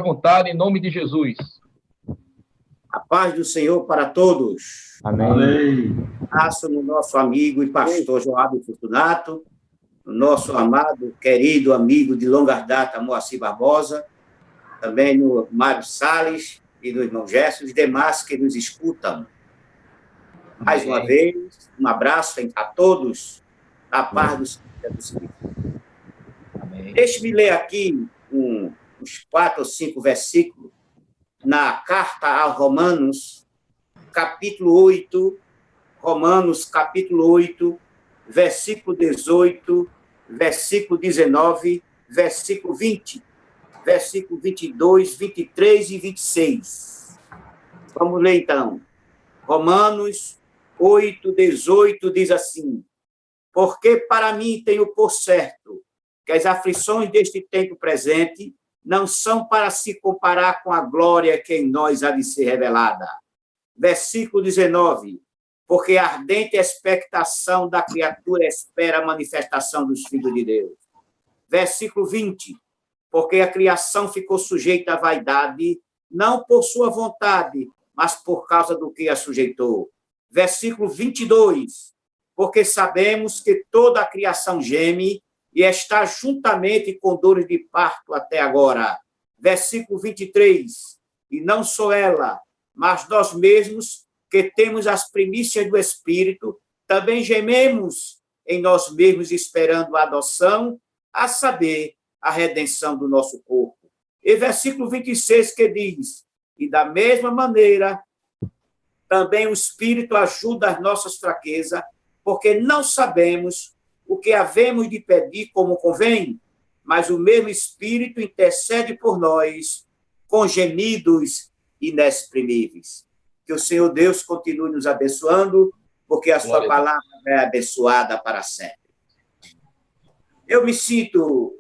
vontade, em nome de Jesus. A paz do Senhor para todos. Amém. Abraço no nosso amigo e pastor Joab Fortunato, no nosso amado, querido amigo de longa data, Moacir Barbosa, também no Mário Salles e do irmão Gerson, os demais que nos escutam. Mais uma vez, um abraço a todos, a paz do Senhor Jesus Cristo. Deixe-me ler aqui uns 4 ou 5 versículos na carta a Romanos, capítulo 8, versículo 18, versículo 19, versículo 20, versículo 22, 23 e 26. Vamos ler, então. Romanos 8, 18 diz assim: porque para mim tenho por certo que as aflições deste tempo presente não são para se comparar com a glória que em nós há de ser revelada. Versículo 19, porque a ardente expectação da criatura espera a manifestação dos filhos de Deus. Versículo 20, porque a criação ficou sujeita à vaidade, não por sua vontade, mas por causa do que a sujeitou. Versículo 22, porque sabemos que toda a criação geme e está juntamente com dores de parto até agora. Versículo 23, e não só ela, mas nós mesmos, que temos as primícias do Espírito, também gememos em nós mesmos esperando a adoção, a saber, a redenção do nosso corpo. E versículo 26 que diz, e da mesma maneira, também o Espírito ajuda as nossas fraquezas, porque não sabemos o que havemos de pedir como convém, mas o mesmo Espírito intercede por nós com gemidos inexprimíveis. Que o Senhor Deus continue nos abençoando, porque a sua palavra é abençoada para sempre. Eu me sinto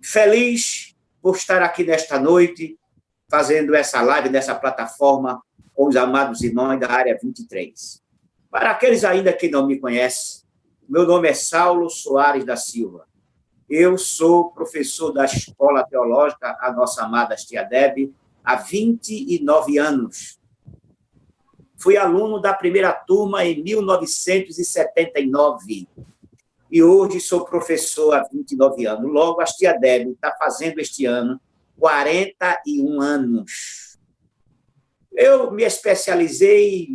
feliz por estar aqui nesta noite, fazendo essa live nessa plataforma com os amados irmãos da área 23. Para aqueles ainda que não me conhecem, meu nome é Saulo Soares da Silva. Eu sou professor da Escola Teológica, a nossa amada tia Deb, há 29 anos. Fui aluno da primeira turma em 1979 e hoje sou professor há 29 anos. Logo, a tia Deb está fazendo este ano 41 anos. Eu me especializei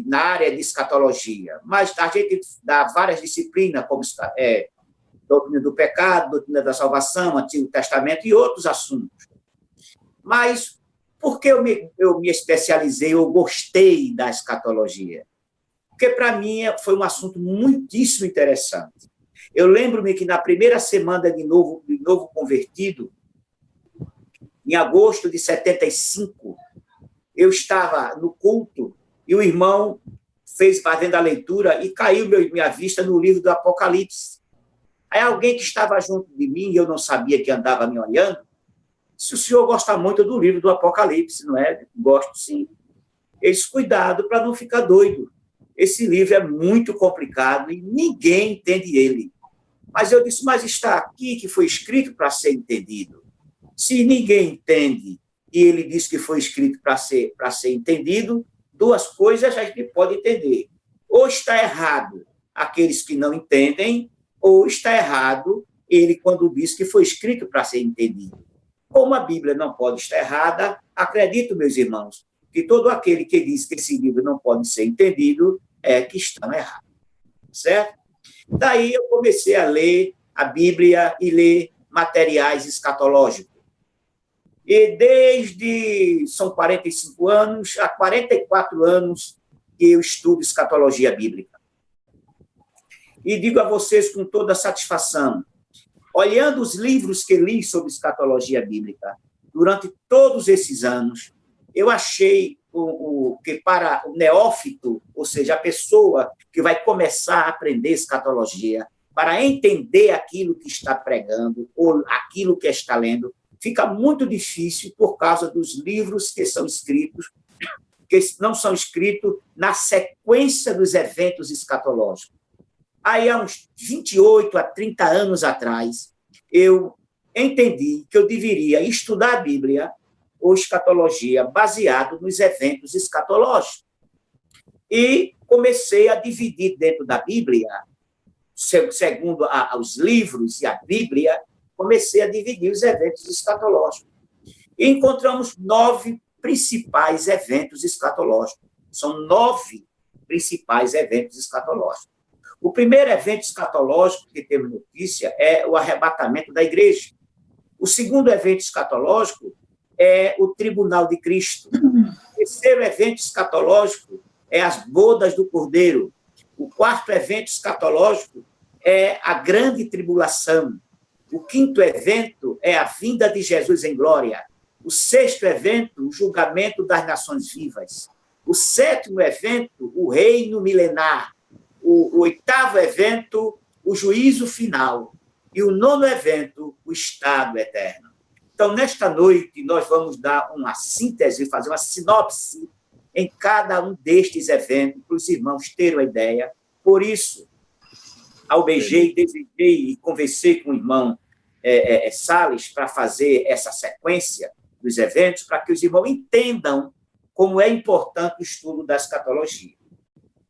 na área de escatologia, mas a gente dá várias disciplinas, como doutrina do pecado, doutrina da salvação, Antigo Testamento e outros assuntos. Mas por que eu me especializei, eu gostei da escatologia? Porque, para mim, foi um assunto muitíssimo interessante. Eu lembro-me que na primeira semana de novo convertido, em agosto de 75, eu estava no culto e o irmão fez fazendo a leitura e caiu minha vista no livro do Apocalipse. Aí alguém que estava junto de mim, e eu não sabia que andava me olhando, disse: o senhor gosta muito do livro do Apocalipse, não é? Gosto, sim. Ele disse: cuidado para não ficar doido. Esse livro é muito complicado e ninguém entende ele. Mas eu disse: mas está aqui que foi escrito para ser entendido. Se ninguém entende e ele diz que foi escrito para ser entendido, duas coisas a gente pode entender. Ou está errado aqueles que não entendem, ou está errado ele quando diz que foi escrito para ser entendido. Como a Bíblia não pode estar errada, acredito, meus irmãos, que todo aquele que diz que esse livro não pode ser entendido é que estão errados. Certo? Daí eu comecei a ler a Bíblia e ler materiais escatológicos. E são 45 anos, há 44 anos que eu estudo escatologia bíblica. E digo a vocês com toda satisfação, olhando os livros que li sobre escatologia bíblica, durante todos esses anos, eu achei que para o neófito, ou seja, a pessoa que vai começar a aprender escatologia, para entender aquilo que está pregando ou aquilo que está lendo, fica muito difícil por causa dos livros que são escritos, que não são escritos na sequência dos eventos escatológicos. Aí, há uns 28 a 30 anos atrás, eu entendi que eu deveria estudar a Bíblia ou escatologia baseado nos eventos escatológicos. E comecei a dividir dentro da Bíblia, segundo os livros e a Bíblia, comecei a dividir os eventos escatológicos. E encontramos 9 principais eventos escatológicos. São 9 principais eventos escatológicos. O primeiro evento escatológico que temos notícia é o arrebatamento da igreja. O segundo evento escatológico é o tribunal de Cristo. O terceiro evento escatológico é as bodas do Cordeiro. O quarto evento escatológico é a grande tribulação. O quinto evento é a vinda de Jesus em glória. O sexto evento, o julgamento das nações vivas. O sétimo evento, o reino milenar. O oitavo evento, o juízo final. E o nono evento, o estado eterno. Então, nesta noite, nós vamos dar uma síntese, fazer uma sinopse em cada um destes eventos, para os irmãos terem uma ideia. Por isso, almejei, desejei e conversei com o irmão Salles para fazer essa sequência dos eventos, para que os irmãos entendam como é importante o estudo da escatologia.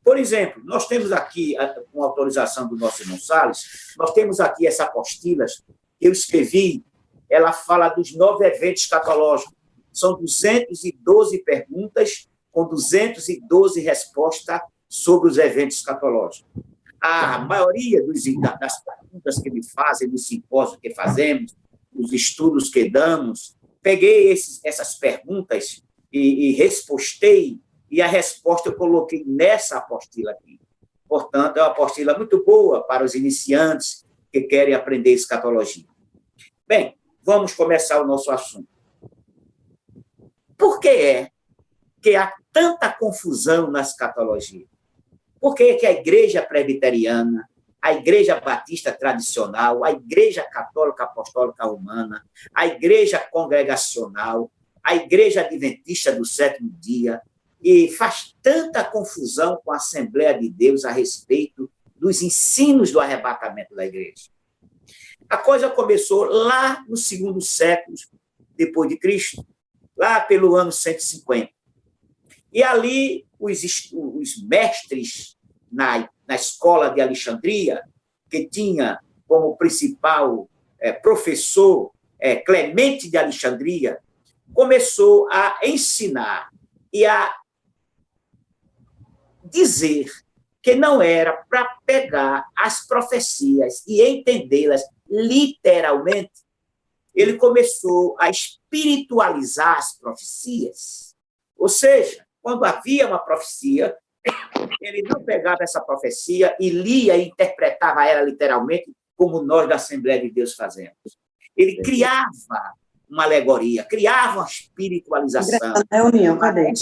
Por exemplo, nós temos aqui, com autorização do nosso irmão Salles, nós temos aqui essa apostila que eu escrevi, ela fala dos 9 eventos escatológicos. São 212 perguntas com 212 respostas sobre os eventos escatológicos. A maioria das perguntas que me fazem, dos simpósios que fazemos, os estudos que damos, peguei essas perguntas e respostei, e a resposta eu coloquei nessa apostila aqui. Portanto, é uma apostila muito boa para os iniciantes que querem aprender escatologia. Bem, vamos começar o nosso assunto. Por que é que há tanta confusão na escatologia? Por que é que a igreja presbiteriana, a igreja batista tradicional, a igreja católica apostólica romana, a igreja congregacional, a igreja adventista do sétimo dia, e faz tanta confusão com a Assembleia de Deus a respeito dos ensinos do arrebatamento da igreja? A coisa começou lá no segundo século depois de Cristo, lá pelo ano 150. E ali os mestres na escola de Alexandria, que tinha como principal professor Clemente de Alexandria, começou a ensinar e a dizer que não era para pegar as profecias e entendê-las literalmente. Ele começou a espiritualizar as profecias. Ou seja, quando havia uma profecia, ele não pegava essa profecia e lia e interpretava ela literalmente, como nós da Assembleia de Deus fazemos. Ele criava uma alegoria, criava uma espiritualização. Reunião, cadê?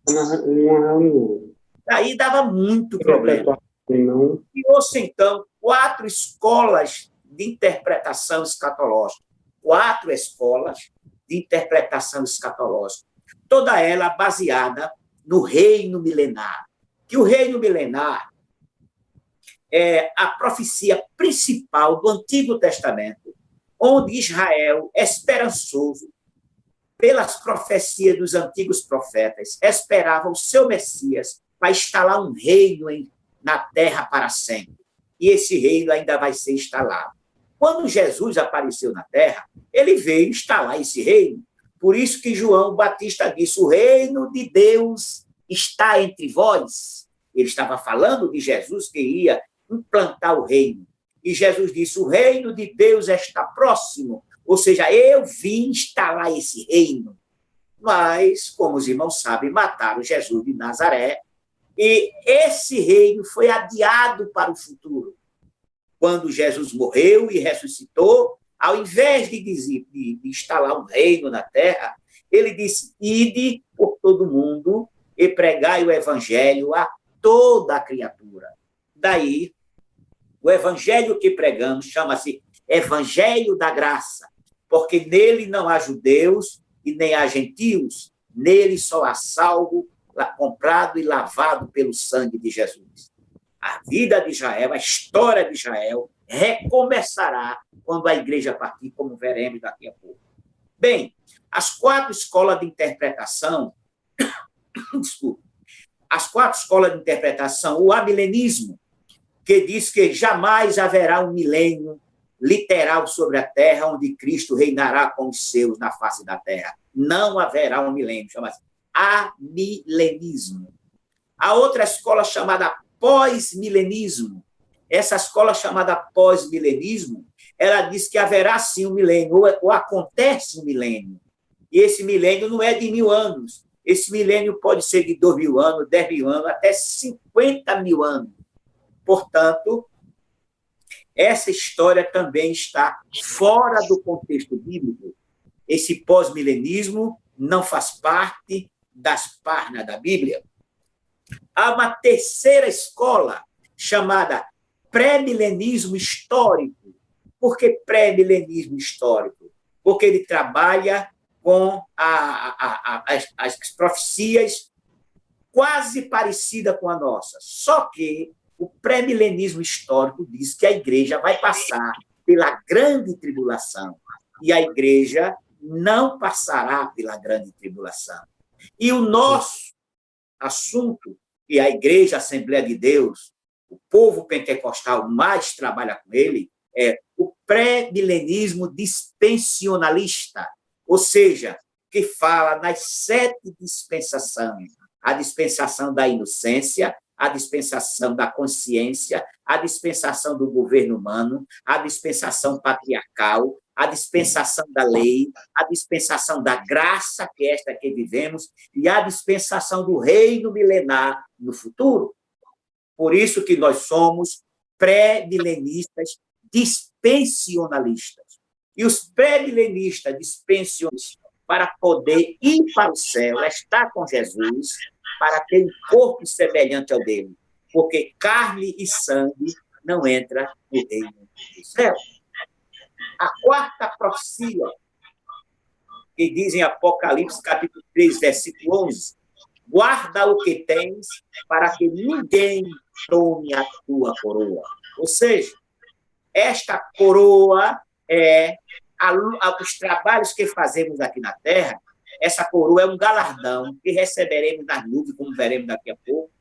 Uma reunião. Daí dava muito problema. Criou-se, então, 4 escolas de interpretação escatológica. 4 escolas de interpretação escatológica. Toda ela baseada no reino milenar. Que o reino milenar é a profecia principal do Antigo Testamento, onde Israel, esperançoso pelas profecias dos antigos profetas, esperava o seu Messias para instalar um reino na terra para sempre. E esse reino ainda vai ser instalado. Quando Jesus apareceu na terra, ele veio instalar esse reino. Por isso que João Batista disse: o reino de Deus está entre vós. Ele estava falando de Jesus que ia implantar o reino. E Jesus disse: o reino de Deus está próximo. Ou seja, eu vim instalar esse reino. Mas, como os irmãos sabem, mataram Jesus de Nazaré. E esse reino foi adiado para o futuro. Quando Jesus morreu e ressuscitou, ao invés de instalar um reino na terra, ele disse: ide por todo mundo e pregai o evangelho a toda a criatura. Daí, o evangelho que pregamos chama-se Evangelho da Graça, porque nele não há judeus e nem há gentios, nele só há salvo, comprado e lavado pelo sangue de Jesus. A vida de Israel, a história de Israel, recomeçará quando a igreja partir, como veremos daqui a pouco. Bem, as 4 escolas de interpretação, desculpa, as 4 escolas de interpretação, o amilenismo, que diz que jamais haverá um milênio literal sobre a terra, onde Cristo reinará com os seus na face da terra. Não haverá um milênio, chama-se amilenismo. A outra escola chamada pós-milenismo. Essa escola chamada pós-milenismo, ela diz que haverá sim um milênio, ou acontece um milênio. E esse milênio não é de 1000 anos. Esse milênio pode ser de 2000 anos, 10.000 anos, até 50.000 anos. Portanto, essa história também está fora do contexto bíblico. Esse pós-milenismo não faz parte das páginas da Bíblia. Há uma terceira escola chamada pré-milenismo histórico. Por que pré-milenismo histórico? Porque ele trabalha com as profecias quase parecidas com a nossa. Só que o pré-milenismo histórico diz que a igreja vai passar pela grande tribulação. E a igreja não passará pela grande tribulação. E o nosso assunto, que a igreja, a Assembleia de Deus, o povo pentecostal mais trabalha com ele, é o pré-milenismo dispensionalista, ou seja, que fala nas 7 dispensações: a dispensação da inocência, a dispensação da consciência, a dispensação do governo humano, a dispensação patriarcal, a dispensação da lei, a dispensação da graça, que é esta que vivemos, e a dispensação do reino milenar no futuro. Por isso que nós somos pré-milenistas dispensionalistas. E os pré-milenistas dispensionalistas, para poder ir para o céu, estar com Jesus, para ter um corpo semelhante ao dele, porque carne e sangue não entra no reino do céu. A 4ª profecia, que diz em Apocalipse, capítulo 3, versículo 11, guarda o que tens, para que ninguém tome a tua coroa. Ou seja, esta coroa é os trabalhos que fazemos aqui na terra. Essa coroa é um galardão que receberemos nas nuvens, como veremos daqui a pouco,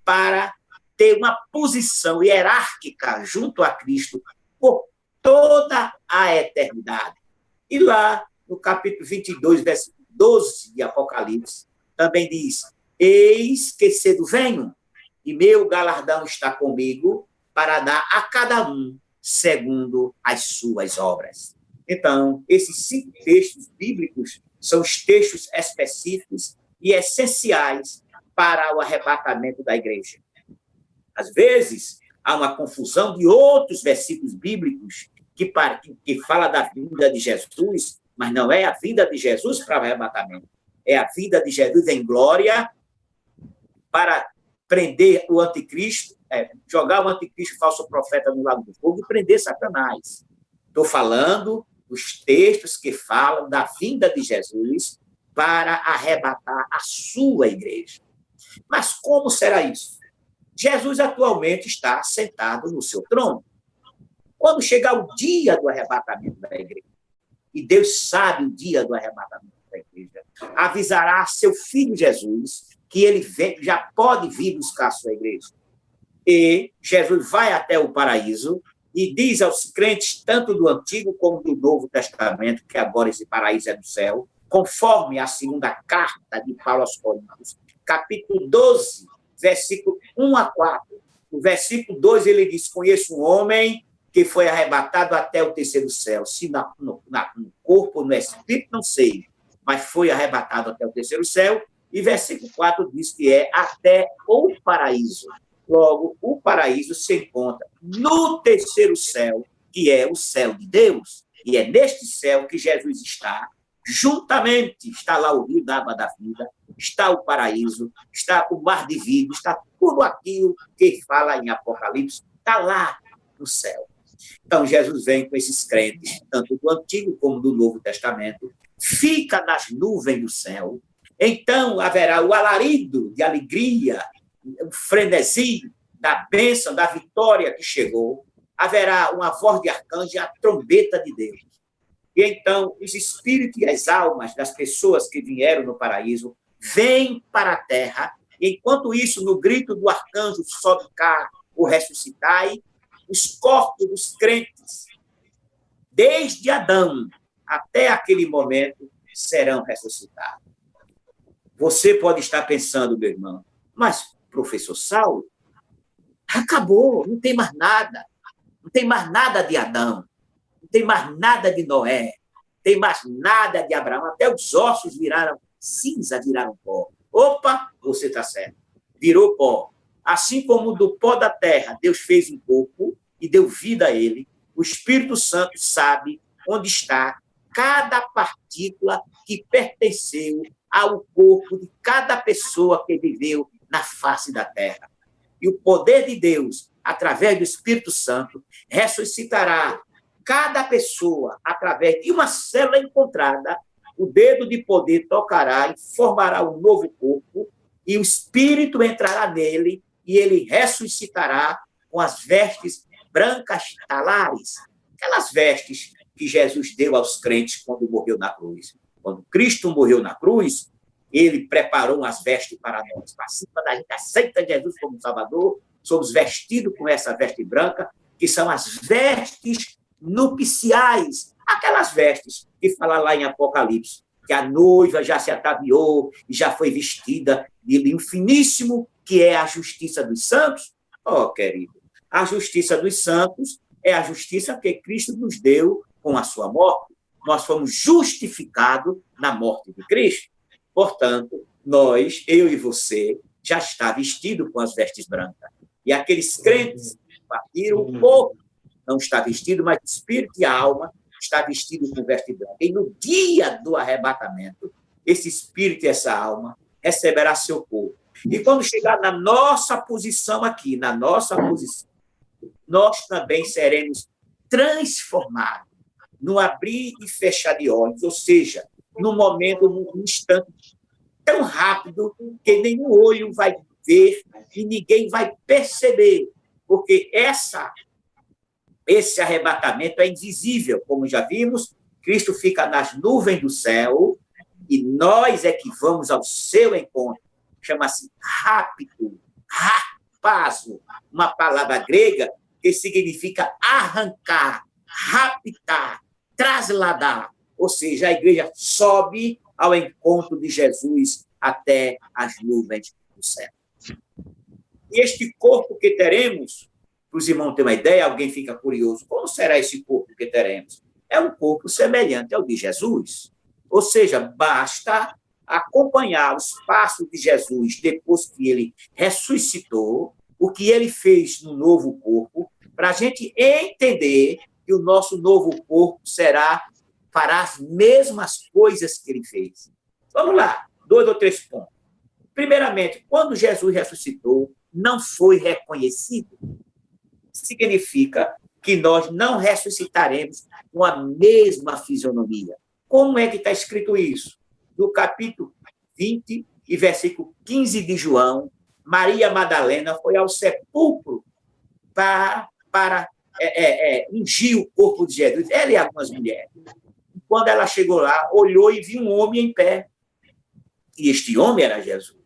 para ter uma posição hierárquica junto a Cristo por toda a eternidade. E lá, no capítulo 22, versículo 12 de Apocalipse, também diz: eis que cedo venho, e meu galardão está comigo, para dar a cada um segundo as suas obras. Então, esses 5 textos bíblicos são os textos específicos e essenciais para o arrebatamento da igreja. Às vezes, há uma confusão de outros versículos bíblicos que fala da vinda de Jesus, mas não é a vinda de Jesus para o arrebatamento. É a vinda de Jesus em glória para prender o anticristo, jogar o anticristo falso profeta no lago do fogo e prender Satanás. Estou falando dos textos que falam da vinda de Jesus para arrebatar a sua igreja. Mas como será isso? Jesus atualmente está sentado no seu trono. Quando chegar o dia do arrebatamento da igreja, e Deus sabe o dia do arrebatamento da igreja, avisará seu filho Jesus que ele já pode vir buscar a sua igreja. E Jesus vai até o paraíso e diz aos crentes, tanto do Antigo como do Novo Testamento, que agora esse paraíso é do céu, conforme a 2ª carta de Paulo aos Coríntios, capítulo 12, versículo 1 a 4. No versículo 2 ele diz: conheço um homem que foi arrebatado até o 3º céu, se no corpo ou no espírito, não sei, mas foi arrebatado até o 3º céu. E versículo 4 diz que é até o paraíso. Logo, o paraíso se encontra no 3º céu, que é o céu de Deus. E é neste céu que Jesus está, juntamente está lá o rio da água da vida, está o paraíso, está o mar de vidro, está tudo aquilo que fala em Apocalipse, está lá no céu. Então, Jesus vem com esses crentes, tanto do Antigo como do Novo Testamento, fica nas nuvens do céu. Então, haverá o alarido de alegria, o frenesi da bênção, da vitória que chegou. haverá uma voz de arcanjo e a trombeta de Deus. E então os espíritos e as almas das pessoas que vieram no paraíso vêm para a terra. E, enquanto isso, no grito do arcanjo, sobe cá, o ressuscitai, os corpos dos crentes, desde Adão até aquele momento, serão ressuscitados. Você pode estar pensando, meu irmão, mas, professor Saulo, acabou, não tem mais nada. Não tem mais nada de Adão. Não tem mais nada de Noé. Não tem mais nada de Abraão. Até os ossos viraram cinza, viraram pó. Opa, você está certo. Virou pó. Assim como do pó da terra Deus fez um corpo e deu vida a ele, o Espírito Santo sabe onde está cada partícula que pertenceu ao corpo de cada pessoa que viveu na face da terra. E o poder de Deus, através do Espírito Santo, ressuscitará cada pessoa através de uma célula encontrada. O dedo de poder tocará e formará um novo corpo, e o Espírito entrará nele, e ele ressuscitará com as vestes brancas talares, aquelas vestes que Jesus deu aos crentes quando morreu na cruz. Quando Cristo morreu na cruz, ele preparou umas vestes para nós. Participa da gente, aceita Jesus como Salvador, somos vestidos com essa veste branca, que são as vestes nupciais, aquelas vestes que fala lá em Apocalipse, que a noiva já se ataviou e já foi vestida de linho finíssimo, que é a justiça dos santos. Oh, querido, a justiça dos santos é a justiça que Cristo nos deu com a sua morte. Nós fomos justificados na morte de Cristo. Portanto, nós, eu e você, já está vestido com as vestes brancas. E aqueles crentes que partiram, o corpo não está vestido, mas o espírito e a alma está vestido com veste branca. E no dia do arrebatamento, esse espírito e essa alma receberá seu corpo. E quando chegar na nossa posição aqui, na nossa posição, nós também seremos transformados no abrir e fechar de olhos, ou seja, num momento, num instante tão rápido que nenhum olho vai ver e ninguém vai perceber, porque esse arrebatamento é invisível, como já vimos. Cristo fica nas nuvens do céu e nós é que vamos ao seu encontro. Chama-se rapto, rapazo, uma palavra grega que significa arrancar, raptar, trasladar. Ou seja, a igreja sobe ao encontro de Jesus até as nuvens do céu. E este corpo que teremos, para os irmãos terem uma ideia, alguém fica curioso, como será esse corpo que teremos? É um corpo semelhante ao de Jesus. Ou seja, basta acompanhar os passos de Jesus depois que ele ressuscitou, o que ele fez no novo corpo, para a gente entender que o nosso novo corpo fará as mesmas coisas que ele fez. Vamos lá, 2 ou 3 pontos. Primeiramente, quando Jesus ressuscitou, não foi reconhecido. Significa que nós não ressuscitaremos com a mesma fisionomia. Como é que está escrito isso? No capítulo 20 e versículo 15 de João, Maria Madalena foi ao sepulcro para ungir o corpo de Jesus. Ela e algumas mulheres. Quando ela chegou lá, olhou e viu um homem em pé. E este homem era Jesus.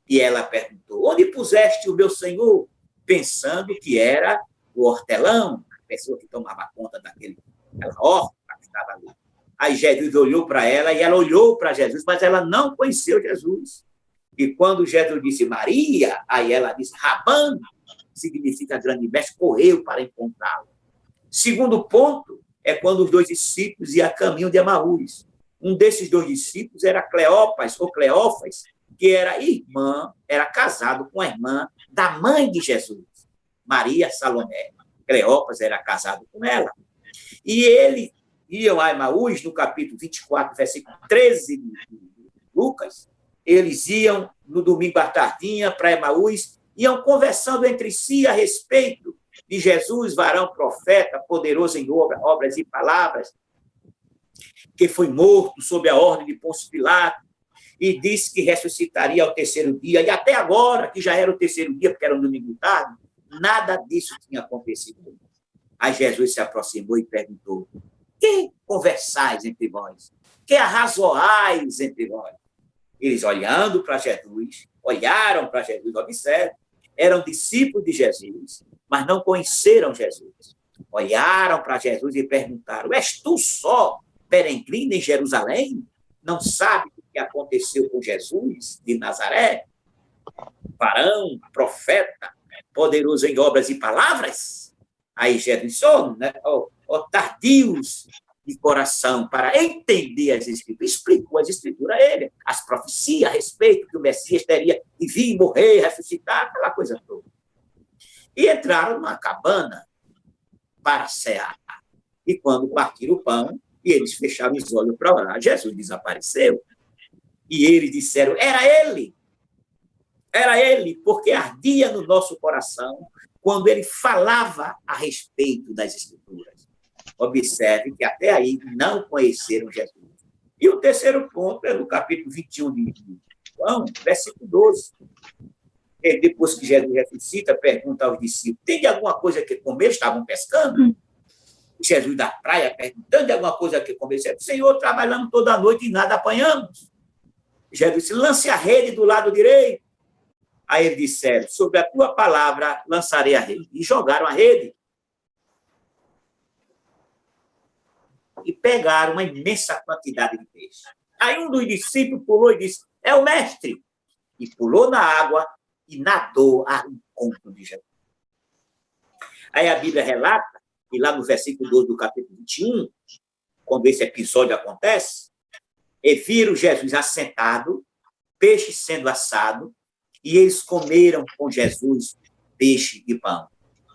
E ela perguntou, onde puseste o meu Senhor? Pensando que era o hortelão, a pessoa que tomava conta daquela horta que estava ali. Aí Jesus olhou para ela e ela olhou para Jesus, mas ela não conheceu Jesus. E quando Jesus disse Maria, aí ela disse Rabã, significa grande mestre, correu para encontrá-lo. Segundo ponto é quando os 2 discípulos iam a caminho de Emaús. Um desses 2 discípulos era Cleopas, ou Cleófas, que era casado com a irmã da mãe de Jesus, Maria Salomé. Cleopas era casado com ela. E eles iam a Emaús, no capítulo 24, versículo 13 de Lucas. Eles iam no domingo à tardinha para Emaús, iam conversando entre si a respeito de Jesus, varão profeta, poderoso em obras e palavras, que foi morto sob a ordem de Pôncio Pilato, e disse que ressuscitaria ao 3º dia, e até agora, que já era o 3º dia, porque era um domingo tarde, nada disso tinha acontecido. Aí Jesus se aproximou e perguntou: que conversais entre vós? Que arrazoais entre vós? Eles olhando para Jesus, olharam para Jesus, observe, eram discípulos de Jesus, mas não conheceram Jesus. Olharam para Jesus e perguntaram: és tu só peregrino em Jerusalém? Não sabe o que aconteceu com Jesus de Nazaré? Varão, profeta, poderoso em obras e palavras? Aí Jesus disse: tardios de coração para entender as Escrituras. Explicou as Escrituras a ele, as profecias a respeito que o Messias teria de vir, morrer, ressuscitar, aquela coisa toda. E entraram numa cabana para cear. E quando partiram o pão, e eles fecharam os olhos para orar, Jesus desapareceu. E eles disseram: era ele, porque ardia no nosso coração quando ele falava a respeito das Escrituras. Observe que até aí não conheceram Jesus. E o terceiro ponto é no capítulo 21 de João, versículo 12. Ele, depois que Jesus ressuscita, pergunta aos discípulos: tem de alguma coisa que comer? Estavam pescando. Jesus da praia perguntando de alguma coisa que comer. Senhor, trabalhamos toda a noite e nada apanhamos. Jesus disse: lance a rede do lado direito. Aí eles disseram: sobre a tua palavra lançarei a rede. E jogaram a rede. E pegaram uma imensa quantidade de peixe. Aí um dos discípulos pulou e disse: é o mestre. E pulou na água e nadou ao encontro de Jesus. Aí a Bíblia relata, e lá no versículo 12 do capítulo 21, quando esse episódio acontece, e viram Jesus assentado, peixe sendo assado, e eles comeram com Jesus peixe e pão.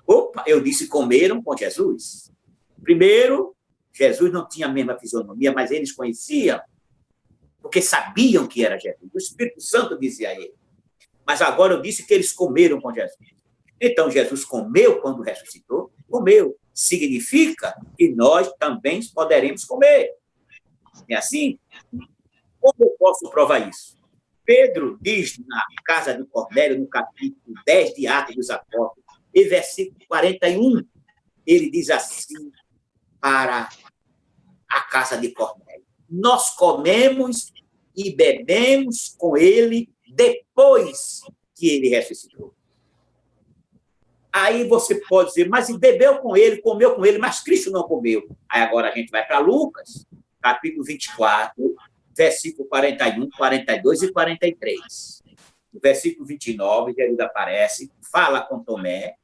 Opa, eu disse comeram com Jesus. Primeiro, Jesus não tinha a mesma fisionomia, mas eles conheciam, porque sabiam que era Jesus. O Espírito Santo dizia a ele. Mas agora eu disse que eles comeram com Jesus. Então, Jesus comeu quando ressuscitou? Comeu. Significa que nós também poderemos comer. É assim? Como eu posso provar isso? Pedro diz na casa de Cornélio, no capítulo 10 de Atos dos Apóstolos, e versículo 41, ele diz assim para a casa de Cornélio: nós comemos e bebemos com ele depois que ele ressuscitou. Aí você pode dizer: mas bebeu com ele, comeu com ele, mas Cristo não comeu. Aí agora a gente vai para Lucas, capítulo 24, versículo 41, 42 e 43. No versículo 29, Jesus aparece, fala com Tomé,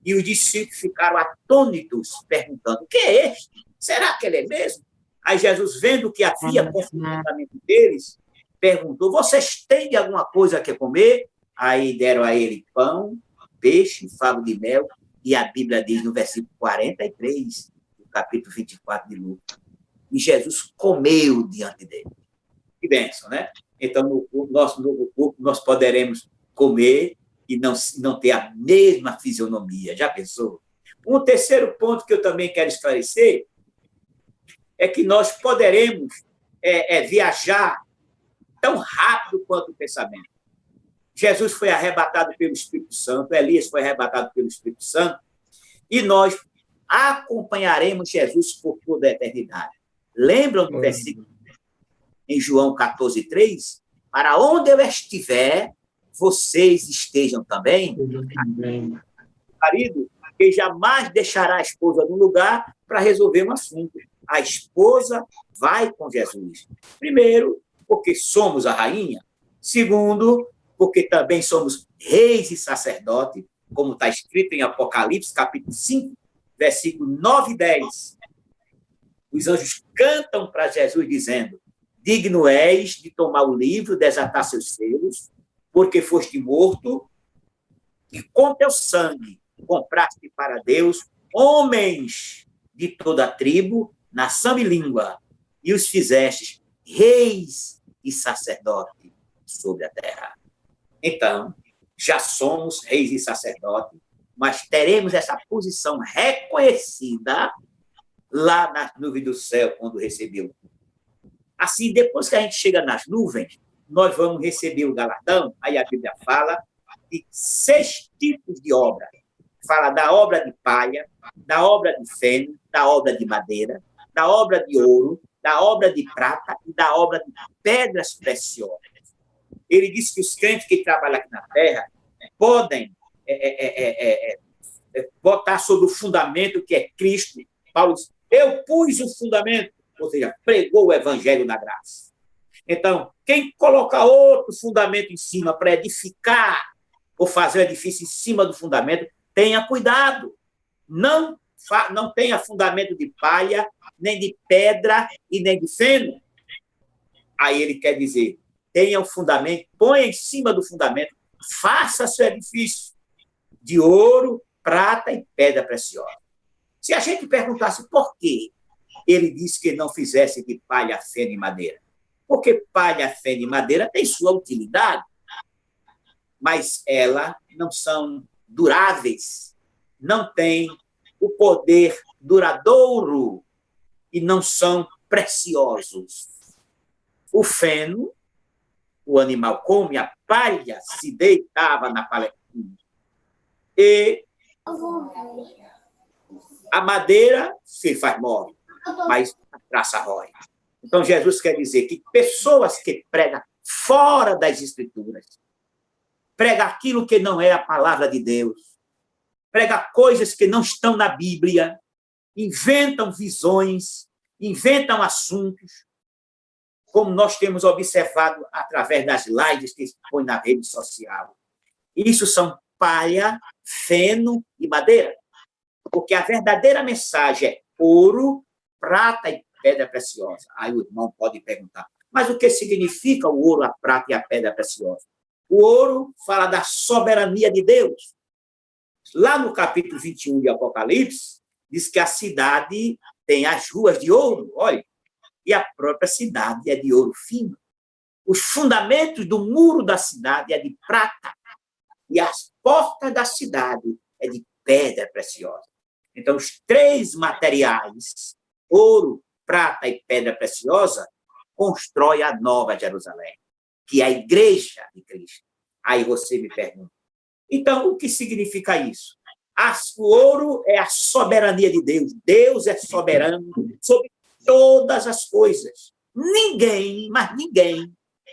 e os discípulos ficaram atônitos, perguntando: quem é este? Será que ele é mesmo? Aí Jesus, vendo que havia comportamento deles, perguntou: vocês têm de alguma coisa que comer? Aí deram a ele pão, peixe, favo de mel, e a Bíblia diz no versículo 43, do capítulo 24 de Lucas, e Jesus comeu diante dele. Que bênção, né? Então, no nosso novo corpo, nós poderemos comer e não ter a mesma fisionomia. Já pensou? Um terceiro ponto que eu também quero esclarecer é que nós poderemos viajar tão rápido quanto o pensamento. Jesus foi arrebatado pelo Espírito Santo, Elias foi arrebatado pelo Espírito Santo, e nós acompanharemos Jesus por toda a eternidade. Lembram do versículo em João 14:3? Para onde eu estiver, vocês estejam também. Marido, que jamais deixará a esposa no lugar para resolver um assunto. A esposa vai com Jesus. Primeiro, porque somos a rainha. Segundo, porque também somos reis e sacerdotes, como está escrito em Apocalipse, capítulo 5, versículo 9 e 10. Os anjos cantam para Jesus, dizendo: digno és de tomar o livro, desatar seus selos, porque foste morto, e com teu sangue compraste para Deus homens de toda a tribo, nação e língua, e os fizestes reis e sacerdotes sobre a terra. Então, já somos reis e sacerdotes, mas teremos essa posição reconhecida lá nas nuvens do céu, quando recebeu. Assim, depois que a gente chega nas nuvens, nós vamos receber o galardão. Aí a Bíblia fala de 6 tipos de obra. fala da obra de palha, da obra de feno, da obra de madeira, da obra de ouro, da obra de prata e da obra de pedras preciosas. Ele diz que os crentes que trabalham aqui na Terra podem botar sobre o fundamento que é Cristo. Paulo diz, eu pus o fundamento, ou seja, pregou o evangelho da graça. Então, quem coloca outro fundamento em cima para edificar ou fazer o edifício em cima do fundamento, tenha cuidado. Não tenha fundamento de palha, nem de pedra e nem de feno. Aí ele quer dizer, tenha o fundamento, ponha em cima do fundamento, faça seu edifício de ouro, prata e pedra preciosa. Se a gente perguntasse por quê ele disse que não fizesse de palha, feno e madeira, porque palha, feno e madeira têm sua utilidade, mas elas não são duráveis, não têm o poder duradouro e não são preciosos. O feno, o animal come, a palha se deitava na palha e a madeira se faz mole, mas a traça rói. Então, Jesus quer dizer que pessoas que pregam fora das Escrituras, pregam aquilo que não é a palavra de Deus, pregam coisas que não estão na Bíblia, inventam visões, inventam assuntos, como nós temos observado através das lives que se põem na rede social. Isso são palha, feno e madeira, porque a verdadeira mensagem é ouro, prata e pedra preciosa. Aí o irmão pode perguntar, mas o que significa o ouro, a prata e a pedra preciosa? O ouro fala da soberania de Deus. Lá no capítulo 21 de Apocalipse, diz que a cidade tem as ruas de ouro, olha, e a própria cidade é de ouro fino. Os fundamentos do muro da cidade é de prata, e as portas da cidade é de pedra preciosa. Então, os três materiais, ouro, prata e pedra preciosa, constrói a Nova Jerusalém, que é a igreja de Cristo. Aí você me pergunta, então, o que significa isso? O ouro é a soberania de Deus. Deus é soberano sobre todas as coisas. Ninguém, mas ninguém,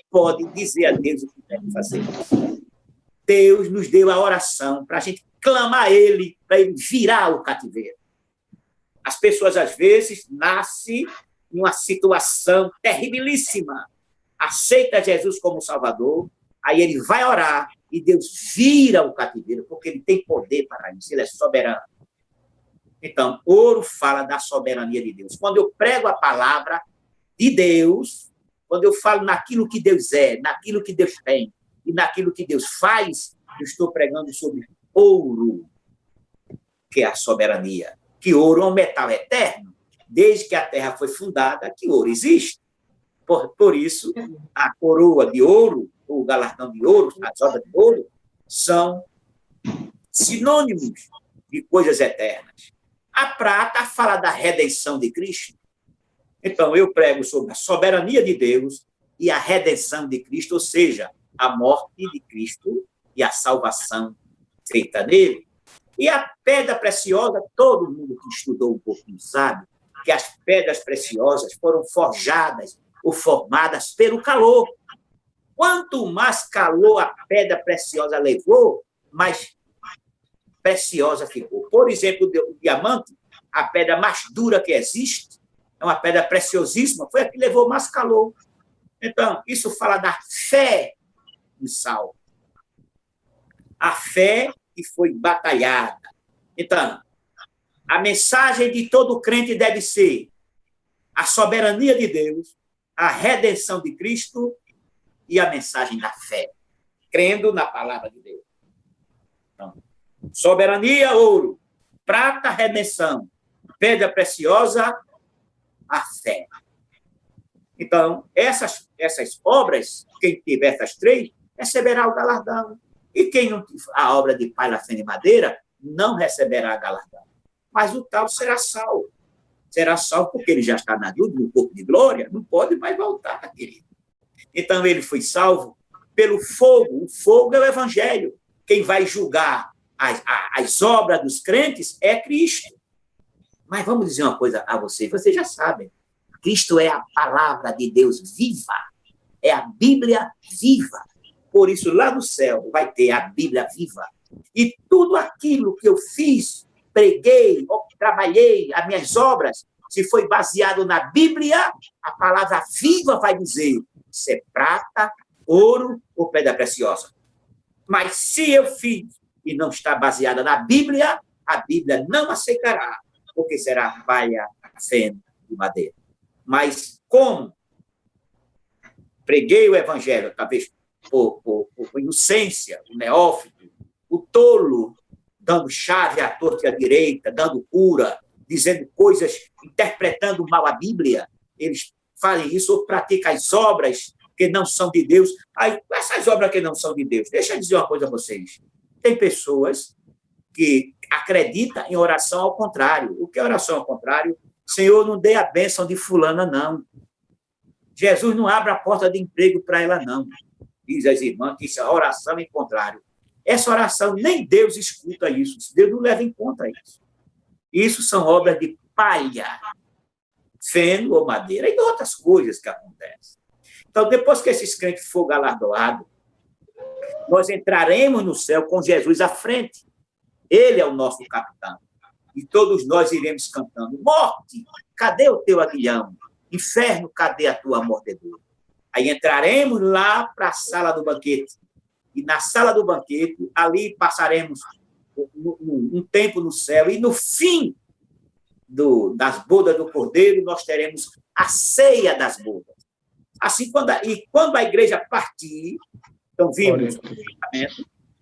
pode dizer a Deus o que deve fazer. Deus nos deu a oração para a gente clamar a Ele, para Ele virar o cativeiro. As pessoas, às vezes, nascem em uma situação terribilíssima. Aceita Jesus como Salvador, aí ele vai orar e Deus vira o cativeiro, porque Ele tem poder para isso, Ele é soberano. Então, ouro fala da soberania de Deus. Quando eu prego a palavra de Deus, quando eu falo naquilo que Deus é, naquilo que Deus tem, e naquilo que Deus faz, eu estou pregando sobre ouro, que é a soberania. Que ouro é um metal eterno. Desde que a terra foi fundada, que ouro existe. Por isso, a coroa de ouro, o galardão de ouro, as obras de ouro, são sinônimos de coisas eternas. A prata fala da redenção de Cristo. Então, eu prego sobre a soberania de Deus e a redenção de Cristo, ou seja, a morte de Cristo e a salvação feita nele. E a pedra preciosa, todo mundo que estudou um pouquinho sabe que as pedras preciosas foram forjadas ou formadas pelo calor. Quanto mais calor a pedra preciosa levou, mais preciosa ficou. Por exemplo, o diamante, a pedra mais dura que existe, é uma pedra preciosíssima, foi a que levou mais calor. Então, isso fala da fé do salvo. A fé que foi batalhada. Então, a mensagem de todo crente deve ser a soberania de Deus, a redenção de Cristo e a mensagem da fé, crendo na palavra de Deus. Então, soberania, ouro, prata, redenção, pedra preciosa, a fé. Então, essas obras, quem tiver essas três, receberá o galardão. E quem não tiver a obra de palha, feno e madeira, não receberá galardão. Mas o tal será salvo. Será salvo porque ele já está na nuvem, no corpo de glória, não pode mais voltar, querido. Então, ele foi salvo pelo fogo. O fogo é o evangelho. Quem vai julgar as obras dos crentes é Cristo. Mas vamos dizer uma coisa a vocês já sabem. Cristo é a palavra de Deus viva, é a Bíblia viva. Por isso, lá no céu vai ter a Bíblia viva. E tudo aquilo que eu fiz, preguei, trabalhei, as minhas obras, se foi baseado na Bíblia, a palavra viva vai dizer se é prata, ouro ou pedra preciosa. Mas se eu fiz e não está baseada na Bíblia, a Bíblia não aceitará, porque será palha, feno e madeira. Mas como preguei o evangelho, talvez por inocência, o neófito, o tolo, dando chave à torta e à direita, dando cura, dizendo coisas, interpretando mal a Bíblia, eles fazem isso ou praticam as obras que não são de Deus. Aí, essas obras que não são de Deus, deixa eu dizer uma coisa a vocês. Tem pessoas que acreditam em oração ao contrário. O que é oração ao contrário? Senhor, não dê a bênção de fulana, não. Jesus não abre a porta de emprego para ela, não. Diz as irmãs que isso é oração em contrário. Essa oração, nem Deus escuta isso. Deus não leva em conta isso. Isso são obras de palha, feno ou madeira e outras coisas que acontecem. Então, depois que esses crentes for galardoados, nós entraremos no céu com Jesus à frente. Ele é o nosso capitão. E todos nós iremos cantando: morte, cadê o teu aguilhão? Inferno, cadê a tua mordedura? Aí entraremos lá para a sala do banquete. E na sala do banquete, ali passaremos um tempo no céu. E no fim das bodas do Cordeiro, nós teremos a ceia das bodas. Assim, quando a igreja partir, então vimos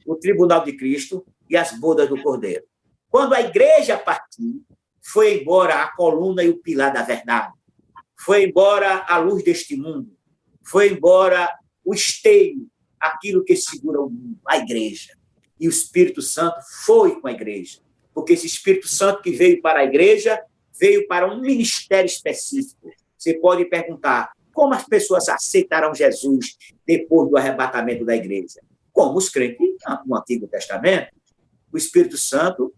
o tribunal de Cristo e as bodas do Cordeiro. Quando a igreja partir, foi embora a coluna e o pilar da verdade. Foi embora a luz deste mundo. Foi embora o esteio, aquilo que segura o mundo, a igreja. E o Espírito Santo foi com a igreja. Porque esse Espírito Santo que veio para a igreja, veio para um ministério específico. Você pode perguntar: como as pessoas aceitarão Jesus depois do arrebatamento da igreja? Como os crentes no Antigo Testamento. O Espírito Santo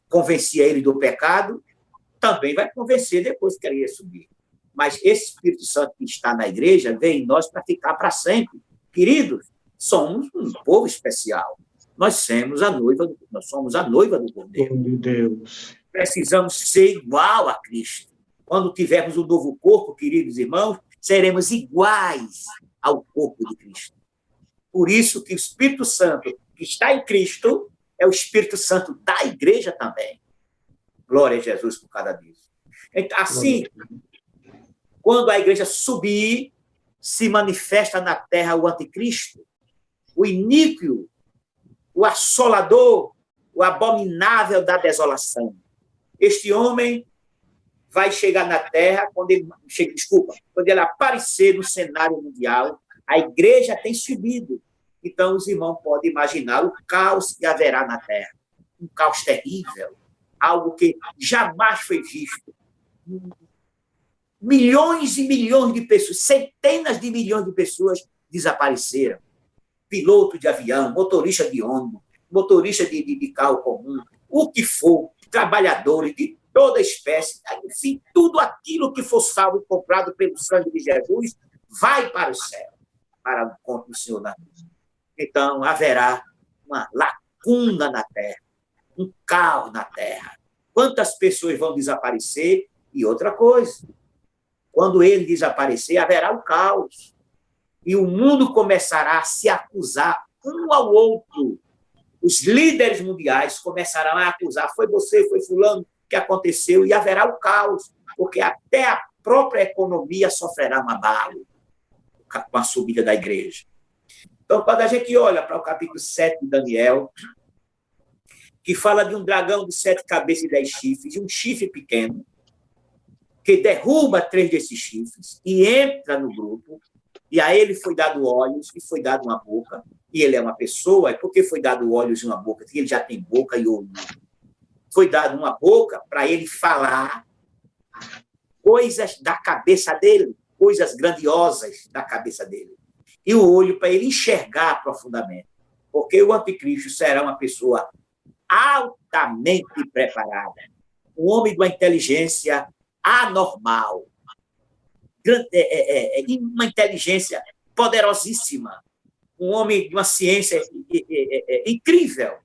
convencia ele do pecado, também vai convencer depois que ele ia subir. Mas esse Espírito Santo que está na igreja vem em nós para ficar para sempre. Queridos, somos um povo especial. Nós somos a noiva do Cordeiro. Meu Deus. Precisamos ser igual a Cristo. Quando tivermos um novo corpo, queridos irmãos, seremos iguais ao corpo de Cristo. Por isso que o Espírito Santo que está em Cristo é o Espírito Santo da igreja também. Glória a Jesus por causa disso. Então, assim, quando a igreja subir, se manifesta na terra o anticristo, o iníquo, o assolador, o abominável da desolação. Este homem vai chegar na terra, quando ele aparecer no cenário mundial, a igreja tem subido. Então, os irmãos podem imaginar o caos que haverá na terra. Um caos terrível, algo que jamais foi visto. Milhões e milhões de pessoas, centenas de milhões de pessoas desapareceram. Piloto de avião, motorista de ônibus, motorista de carro comum, o que for, trabalhadores de toda espécie, enfim, tudo aquilo que for salvo e comprado pelo sangue de Jesus vai para o céu, para o encontro do Senhor na cruz. Então, haverá uma lacuna na terra, um caos na terra. Quantas pessoas vão desaparecer? E outra coisa, quando ele desaparecer, haverá o caos. E o mundo começará a se acusar um ao outro. Os líderes mundiais começarão a acusar: foi você, foi fulano, que aconteceu, e haverá o caos, porque até a própria economia sofrerá um abalo com a subida da igreja. Então, quando a gente olha para o capítulo 7 de Daniel, que fala de um dragão de 7 cabeças e 10 chifres, de um chifre pequeno, que derruba 3 desses chifres e entra no grupo, e a ele foi dado olhos e foi dado uma boca, e ele é uma pessoa, e por que foi dado olhos e uma boca? Porque ele já tem boca e olho. Foi dado uma boca para ele falar coisas da cabeça dele, coisas grandiosas da cabeça dele. E o olho para ele enxergar profundamente. porque o anticristo será uma pessoa altamente preparada, um homem de uma inteligência anormal, uma inteligência poderosíssima, um homem de uma ciência incrível.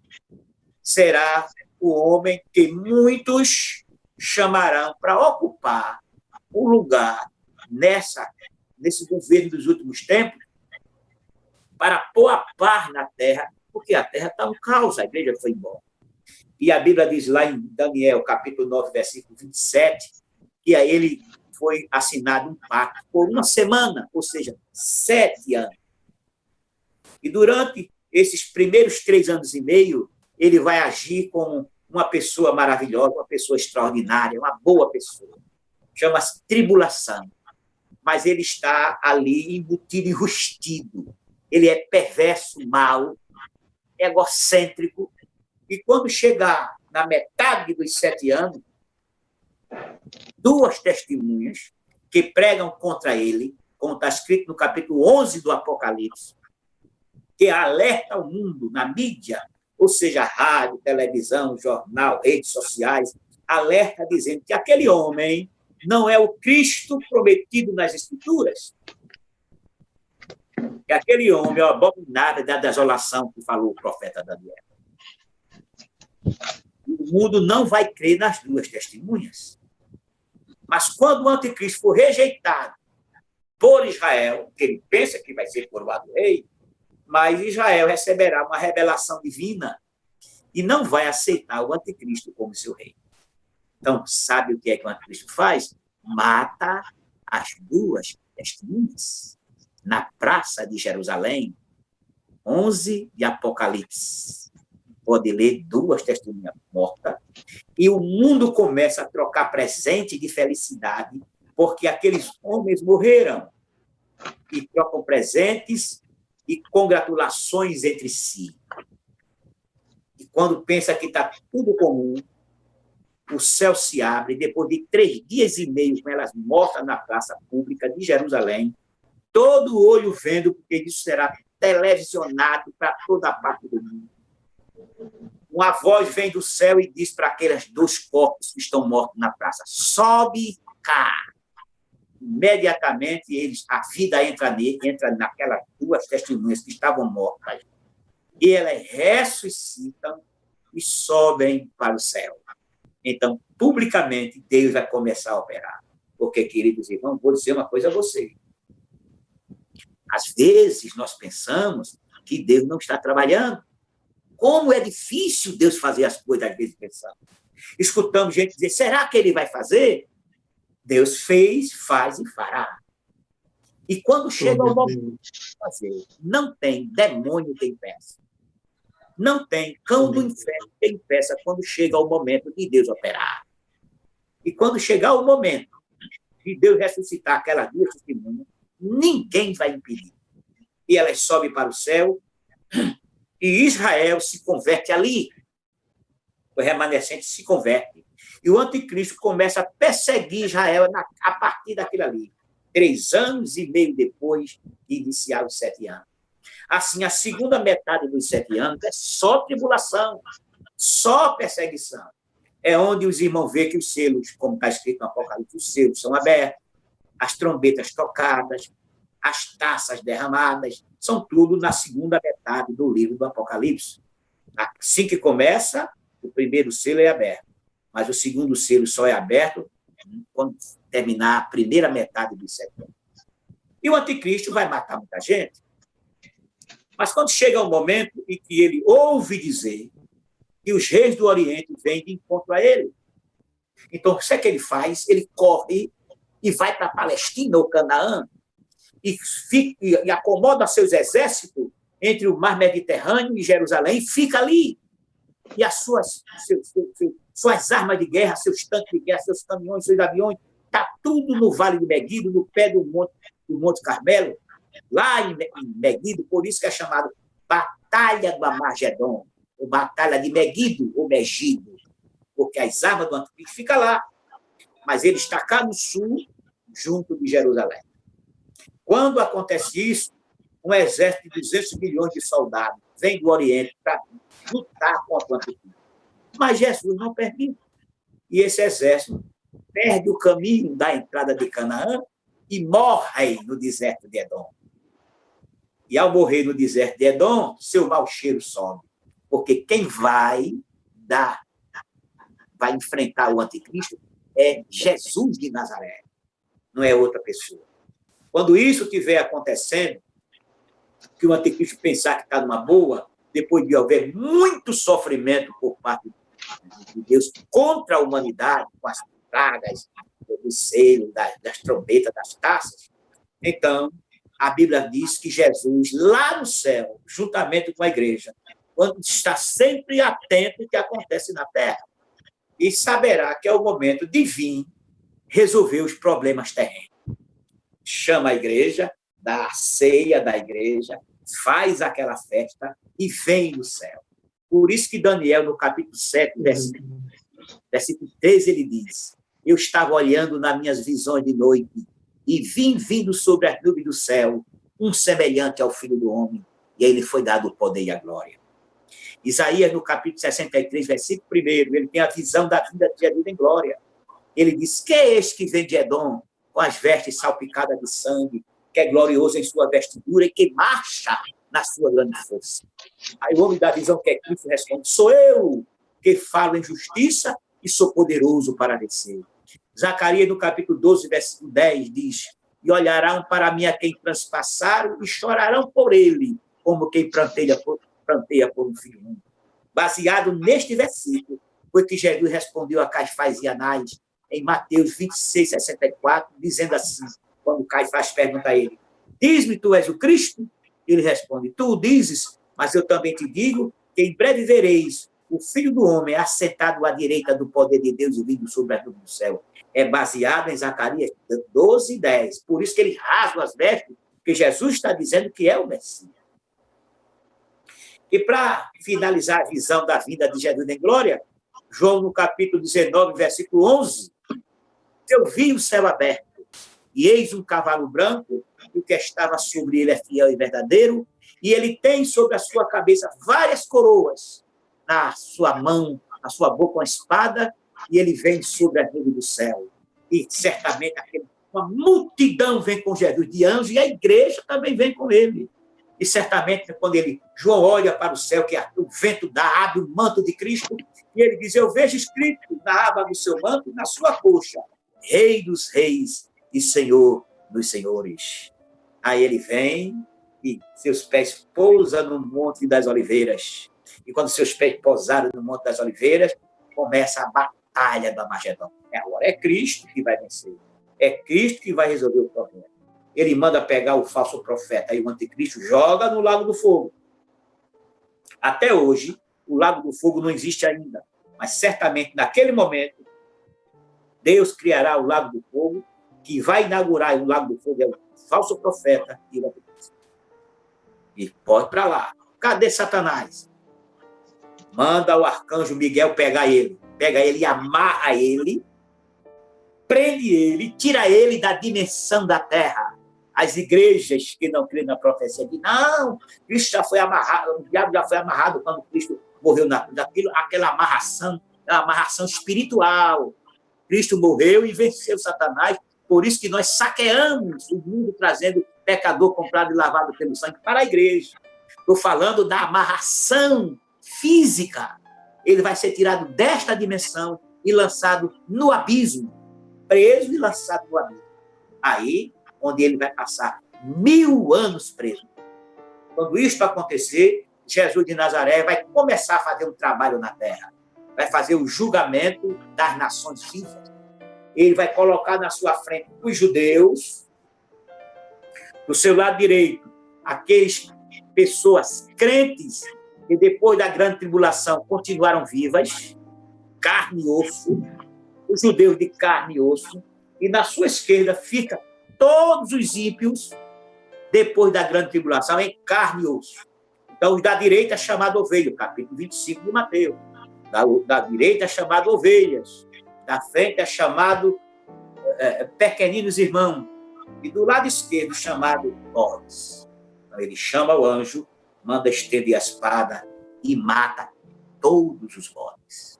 Será o homem que muitos chamarão para ocupar o lugar nesse governo dos últimos tempos, para pôr a paz na terra, porque a terra está um caos, a igreja foi embora. E a Bíblia diz lá em Daniel, capítulo 9, versículo 27, que a ele foi assinado um pacto por uma semana, ou seja, 7 anos. E durante esses primeiros 3 anos e meio, ele vai agir como uma pessoa maravilhosa, uma pessoa extraordinária, uma boa pessoa. Chama-se tribulação. Mas ele está ali embutido, enrustido. Ele é perverso, mau, egocêntrico. E quando chegar na metade dos 7 anos, 2 testemunhas que pregam contra ele, como está escrito no capítulo 11 do Apocalipse, que alerta o mundo na mídia, ou seja, rádio, televisão, jornal, redes sociais, alerta dizendo que aquele homem não é o Cristo prometido nas Escrituras, que aquele homem é o abominável da desolação que falou o profeta Daniel. O mundo não vai crer nas 2 testemunhas. Mas quando o anticristo for rejeitado por Israel, que ele pensa que vai ser coroado rei, mas Israel receberá uma revelação divina e não vai aceitar o anticristo como seu rei. Então, sabe o que é que o anticristo faz? Mata as 2 testemunhas na praça de Jerusalém, 11 de Apocalipse. Pode ler 2 testemunhas mortas, e o mundo começa a trocar presente de felicidade, porque aqueles homens morreram, e trocam presentes e congratulações entre si. E quando pensa que está tudo comum, o céu se abre, depois de 3 dias e meio com elas mortas na praça pública de Jerusalém, todo olho vendo, porque isso será televisionado para toda a parte do mundo. Uma voz vem do céu e diz para aqueles 2 corpos que estão mortos na praça: sobe cá. Imediatamente a vida entra naquelas 2 testemunhas que estavam mortas, e elas ressuscitam e sobem para o céu. Então, publicamente, Deus vai começar a operar. Porque, queridos irmãos, vou dizer uma coisa a você. Às vezes, nós pensamos que Deus não está trabalhando. Como é difícil Deus fazer as coisas, às vezes pensamos. Escutamos gente dizer: será que ele vai fazer? Deus fez, faz e fará. E quando chega o momento de fazer, não tem demônio que impeça. Não tem cão do inferno que impeça quando chega o momento de Deus operar. E quando chegar o momento de Deus ressuscitar aquelas 2 testemunhas, ninguém vai impedir. E elas sobem para o céu, e Israel se converte ali. O remanescente se converte. E o anticristo começa a perseguir Israel a partir daquilo ali. 3 anos e meio depois de iniciar os 7 anos. Assim, a segunda metade dos 7 anos é só tribulação, só perseguição. É onde os irmãos veem que os selos, como está escrito no Apocalipse, os selos são abertos, as trombetas tocadas, as taças derramadas, são tudo na segunda metade do livro do Apocalipse. Assim que começa, o primeiro selo é aberto, mas o segundo selo só é aberto quando terminar a primeira metade dos 7 anos. E o anticristo vai matar muita gente. Mas quando chega o momento em que ele ouve dizer que os reis do Oriente vêm de encontro a ele, então, o que ele faz? Ele corre e vai para a Palestina ou Canaã e acomoda seus exércitos entre o mar Mediterrâneo e Jerusalém, e fica ali. E as suas armas de guerra, seus tanques de guerra, seus caminhões, seus aviões, está tudo no Vale de Meguido, no pé do Monte Carmelo, lá em Meguido, por isso que é chamado Batalha do Armagedon, ou Batalha de Meguido, ou Megido, porque as armas do anticristo ficam lá, mas ele está cá no sul, junto de Jerusalém. Quando acontece isso, um exército de 200 milhões de soldados vem do Oriente para lutar contra o anticristo. Mas Jesus não permite. E esse exército perde o caminho da entrada de Canaã e morre no deserto de Edom. E ao morrer no deserto de Edom, seu mau cheiro sobe. Porque quem vai enfrentar o anticristo é Jesus de Nazaré, não é outra pessoa. Quando isso estiver acontecendo, que o anticristo pensar que está numa boa, depois de haver muito sofrimento por parte de Deus contra a humanidade, com as pragas, dos selos, das trombetas, das taças, então a Bíblia diz que Jesus, lá no céu, juntamente com a igreja, quando está sempre atento ao que acontece na terra, e saberá que é o momento de vir resolver os problemas terrenos. Chama a igreja, dá a ceia da igreja, faz aquela festa e vem do céu. Por isso que Daniel, no capítulo 7, versículo 13, ele diz: eu estava olhando nas minhas visões de noite e vi vindo sobre as nuvens do céu um semelhante ao Filho do Homem, e a ele foi dado o poder e a glória. Isaías, no capítulo 63, versículo 1, ele tem a visão da vinda de Jesus em glória. Ele diz: que é este que vem de Edom, com as vestes salpicadas de sangue, que é glorioso em sua vestidura e que marcha na sua grande força? Aí o homem da visão, que é Cristo, responde: sou eu que falo em justiça e sou poderoso para vencer. Zacarias, no capítulo 12, versículo 10, diz: e olharão para mim a quem transpassaram e chorarão por ele, como quem pranteia por um filho único. Baseado neste versículo, foi que Jesus respondeu a Caifás e Anás em Mateus 26, 64, dizendo assim, quando Caifás pergunta a ele: diz-me, tu és o Cristo? Ele responde: tu o dizes, mas eu também te digo que em breve vereis o Filho do Homem assentado à direita do poder de Deus e vindo sobre as nuvens do céu. É baseado em Zacarias 12, 10. Por isso que ele rasga as vestes, porque Jesus está dizendo que é o Messias. E para finalizar a visão da vinda de Jesus em glória, João, no capítulo 19, versículo 11, eu vi o céu aberto, e eis um cavalo branco, e o que estava sobre ele é fiel e verdadeiro, e ele tem sobre a sua cabeça várias coroas, na sua mão, na sua boca uma espada, e ele vem sobre a nuvem do céu. E certamente uma multidão vem com Jesus de anjos, e a igreja também vem com ele. E certamente, quando João olha para o céu, que o vento abre o manto de Cristo, e ele diz: eu vejo escrito na aba do seu manto, na sua coxa, Rei dos reis e Senhor dos senhores. Aí ele vem e seus pés pousam no Monte das Oliveiras. E quando seus pés pousaram no Monte das Oliveiras, começa a batalha do Armagedon. Agora é Cristo que vai vencer. É Cristo que vai resolver o problema. Ele manda pegar o falso profeta e o anticristo joga no Lago do Fogo. Até hoje, o Lago do Fogo não existe ainda. Mas certamente, naquele momento, Deus criará o Lago do Fogo, que vai inaugurar o Lago do Fogo é o falso profeta e o anticristo. E pode para lá. Cadê Satanás? Manda o arcanjo Miguel pegar ele. Pega ele e amarra ele, prende ele, tira ele da dimensão da terra. As igrejas que não creem na profecia dizem: não, Cristo já foi amarrado, o diabo já foi amarrado quando Cristo morreu naquilo, aquela amarração, é uma amarração espiritual. Cristo morreu e venceu Satanás, por isso que nós saqueamos o mundo, trazendo pecador comprado e lavado pelo sangue para a igreja. Estou falando da amarração física. Ele vai ser tirado desta dimensão e lançado no abismo, preso e lançado no abismo. Aí, onde ele vai passar 1000 anos preso. Quando isso acontecer, Jesus de Nazaré vai começar a fazer um trabalho na terra. Vai fazer o julgamento das nações vivas. Ele vai colocar na sua frente os judeus, do seu lado direito, aqueles pessoas crentes que depois da grande tribulação continuaram vivas, carne e osso, os judeus de carne e osso, e na sua esquerda fica todos os ímpios, depois da grande tribulação, em carne e osso. Então, os da direita é chamado ovelha, capítulo 25 de Mateus. Da direita é chamado ovelhas, da frente é chamado pequeninos irmãos, e do lado esquerdo chamado bodes. Então, ele chama o anjo, manda estender a espada e mata todos os bodes.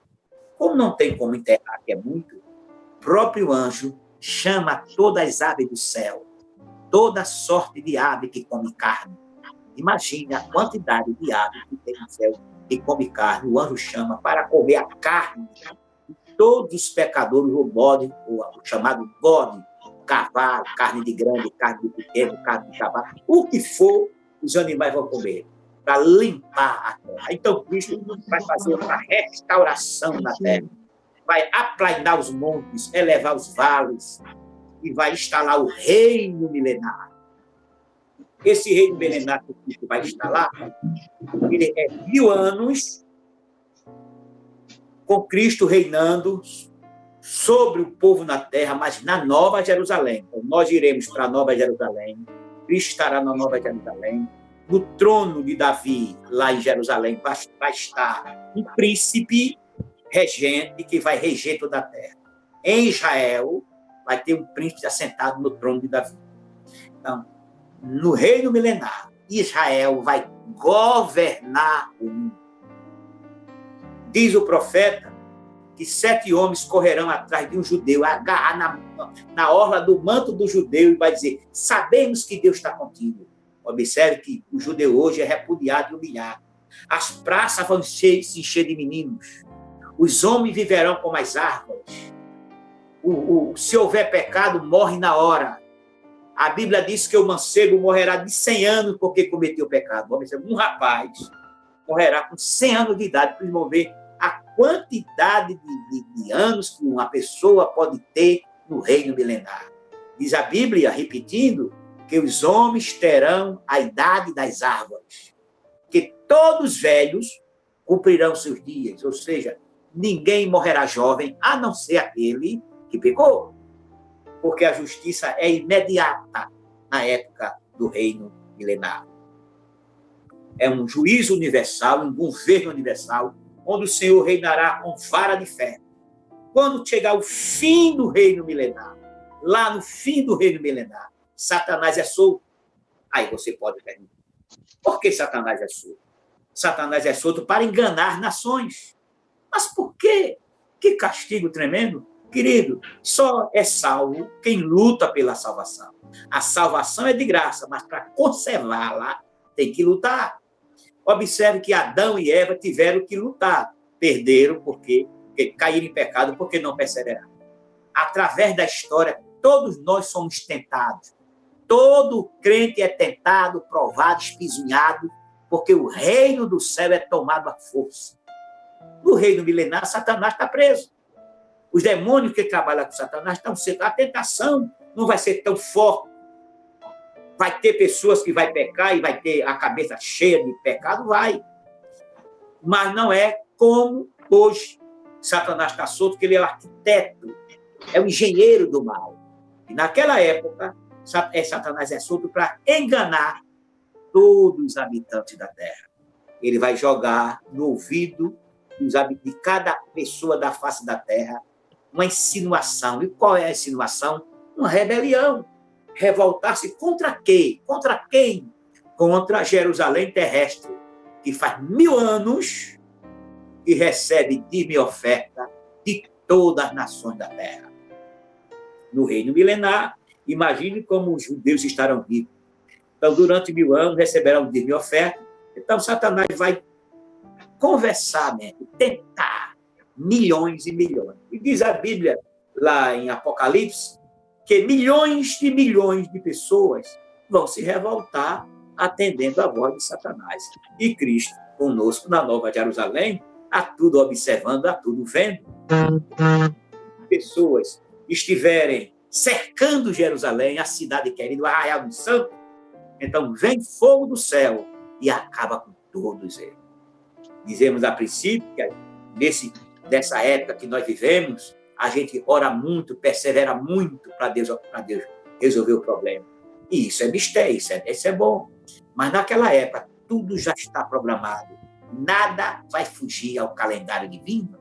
Como não tem como enterrar, que é muito, o próprio anjo chama todas as aves do céu, toda sorte de ave que come carne. Imagine a quantidade de aves que tem no céu que come carne. O anjo chama para comer a carne de todos os pecadores, o bode, o chamado bode, cavalo, carne de grande, carne de pequeno, carne de cavalo, o que for, os animais vão comer, para limpar a terra. Então, Cristo vai fazer uma restauração na terra, vai aplainar os montes, elevar os vales, e vai instalar o reino milenar. Esse reino milenar que Cristo vai instalar, ele é 1000 anos com Cristo reinando sobre o povo na terra, mas na Nova Jerusalém. Então, nós iremos para a Nova Jerusalém, Cristo estará na Nova Jerusalém, no trono de Davi, lá em Jerusalém, vai estar um príncipe regente que vai reger toda a terra. Em Israel, vai ter um príncipe assentado no trono de Davi. Então, no reino milenar, Israel vai governar o mundo. Diz o profeta que 7 homens correrão atrás de um judeu, agarrar na orla do manto do judeu e vai dizer: sabemos que Deus está contigo. Observe que o judeu hoje é repudiado e humilhado. As praças vão se encher de meninos. Os homens viverão como as árvores. Se houver pecado, morre na hora. A Bíblia diz que o mancebo morrerá de 100 anos porque cometeu pecado. Um rapaz morrerá com 100 anos de idade, para vão ver a quantidade de anos que uma pessoa pode ter no reino milenar. Diz a Bíblia, repetindo, que os homens terão a idade das árvores, que todos velhos cumprirão seus dias, ou seja, ninguém morrerá jovem, a não ser aquele que pecou, porque a justiça é imediata na época do reino milenar. É um juízo universal, um governo universal, onde o Senhor reinará com vara de ferro. Quando chegar o fim do reino milenar, lá no fim do reino milenar, Satanás é solto. Aí você pode perguntar: por que Satanás é solto? Satanás é solto para enganar nações. Mas por quê? Que castigo tremendo. Querido, só é salvo quem luta pela salvação. A salvação é de graça, mas para conservá-la tem que lutar. Observe que Adão e Eva tiveram que lutar. Perderam porque caíram em pecado, porque não perseveraram. Através da história, todos nós somos tentados. Todo crente é tentado, provado, espizinhado, porque o reino do céu é tomado à força. No reino milenar, Satanás está preso. Os demônios que trabalham com Satanás estão sendo... A tentação não vai ser tão forte. Vai ter pessoas que vai pecar e vai ter a cabeça cheia de pecado, vai. Mas não é como hoje Satanás está solto, porque ele é o arquiteto, é o engenheiro do mal. E naquela época, Satanás é solto para enganar todos os habitantes da terra. Ele vai jogar no ouvido de cada pessoa da face da terra uma insinuação. E qual é a insinuação? Uma rebelião. Revoltar-se contra quê? Contra quem? Contra Jerusalém terrestre, que faz 1000 anos e recebe dízimo e oferta de todas as nações da terra. No reino milenar, imagine como os judeus estarão ricos. Então, durante 1000 anos, receberão dízimo e oferta. Então, Satanás vai conversar, né? Tentar milhões e milhões. E diz a Bíblia, lá em Apocalipse, que milhões de pessoas vão se revoltar atendendo a voz de Satanás. E Cristo, conosco na Nova Jerusalém, a tudo observando, a tudo vendo. Pessoas estiverem cercando Jerusalém, a cidade querida, o arraial dos santos, então vem fogo do céu e acaba com todos eles. Dizemos a princípio que dessa época que nós vivemos, a gente ora muito, persevera muito para Deus resolver o problema. E isso é mistério, isso é bom. Mas naquela época, tudo já está programado. Nada vai fugir ao calendário divino.